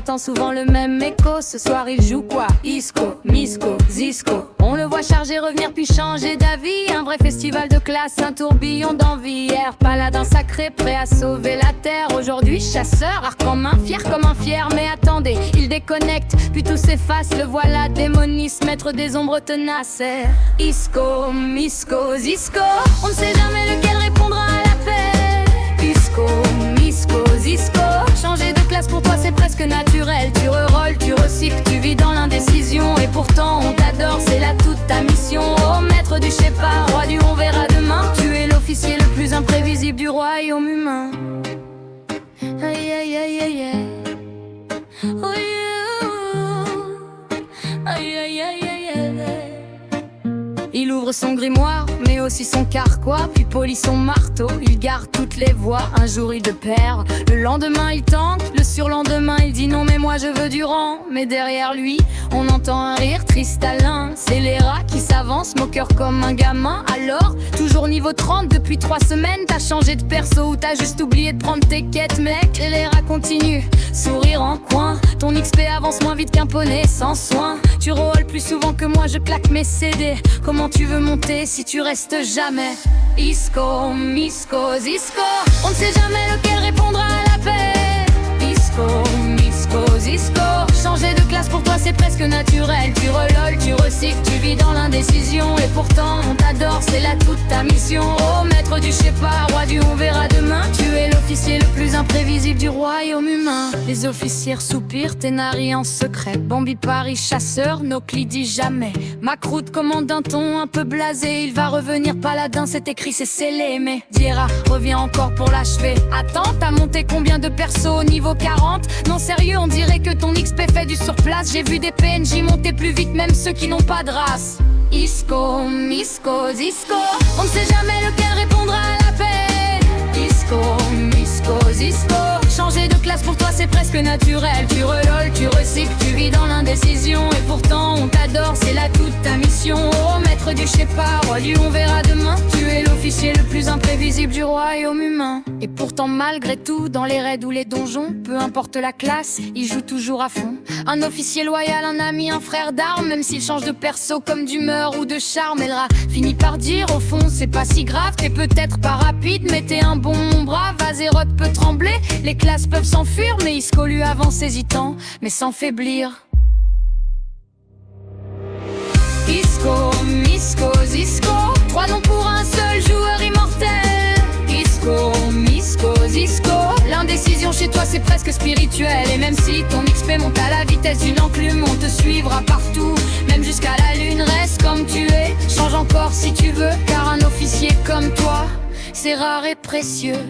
entend souvent le même écho. Ce soir il joue quoi? Isco, Misco, Zisco. On le voit charger, revenir puis changer d'avis. Un vrai festival de classe, un tourbillon d'envie. Hier, paladin sacré, prêt à sauver la terre. Aujourd'hui, chasseur, arc en main, fier comme un fier. Mais attendez, il déconnecte, puis tout s'efface. Le voilà, démoniste, maître des ombres tenaces. Isco, Misco, Zisco. On ne sait jamais lequel répondra à l'appel. Isco, Misco, Zisco. Changer de classe pour toi c'est presque naturel. Tu rerolles, tu recycles, tu vis dans l'indécision. Et pourtant on t'adore, c'est là toute ta mission. Oh maître du je sais pas, roi du on verra demain. Tu es l'officier le plus imprévisible du royaume humain. Aïe aïe aïe aïe aïe. Oh yeah. Aïe aïe aïe aïe aïe. Il ouvre son grimoire, mais aussi son carquois, puis polit son marteau, il garde toutes les voies. Un jour il te perd, le lendemain il tente, le surlendemain il dit non mais moi je veux du rang. Mais derrière lui, on entend un rire cristallin. C'est les rats qui s'avancent, moqueur comme un gamin. Alors, toujours niveau 30 depuis 3 semaines. T'as changé de perso ou t'as juste oublié de prendre tes quêtes, mec. Et les rats continuent, sourire en coin. Ton XP avance moins vite qu'un poney sans soin. Tu rôles plus souvent que moi, je claque mes CD. Comment tu veux monter si tu restes jamais? Isco, Misco, Zisco. On ne sait jamais lequel répondra à l'appel. Isco, Misco, Zisco. Changer de classe pour toi c'est presque naturel. Tu reloles, tu recycles, tu vis dans l'indécision. Et pourtant on t'adore, c'est là toute ta mission. Oh maître du je sais pas, roi du on verra demain. Tu es l'officier le plus imprévisible du royaume humain. Les officiers soupirent, Ténari en secret. Bambi Paris chasseur, Nocli dit jamais. Macroute commande d'un ton un peu blasé. Il va revenir paladin, c'est écrit, c'est scellé. Mais Diera revient encore pour l'achever. Attends, t'as monté combien de persos? Niveau 40? Non sérieux, on dirait que ton XP fait du surplace. J'ai vu des PNJ monter plus vite, même ceux qui n'ont pas de race. Isco, Misco, Zisco. On ne sait jamais lequel répondra à l'appel. Isco, Misco, Zisco. Changer de classe pour toi c'est presque naturel. Tu reloles, tu recycles, tu vis dans l'indécision. Et pourtant on t'adore, c'est là toute ta mission. Oh maître du je sais pas, roi du on verra demain. Tu es l'officier le plus imprévisible du royaume humain. Et pourtant malgré tout, dans les raids ou les donjons, peu importe la classe, il joue toujours à fond. Un officier loyal, un ami, un frère d'armes. Même s'il change de perso comme d'humeur ou de charme. Elle finit par dire au fond c'est pas si grave. T'es peut-être pas rapide mais t'es un bon brave. Azeroth peut trembler, les classes peuvent s'enfuir. Mais Isco lui avance hésitant mais sans faiblir. Isco, Misco, Zisco. 3 noms pour un seul joueur immortel. Isco, Misco, Zisco. L'indécision chez toi c'est presque spirituel. Et même si ton XP monte à la vitesse d'une enclume, on te suivra partout, même jusqu'à la lune. Reste comme tu es, change encore si tu veux. Car un officier comme toi, c'est rare et précieux.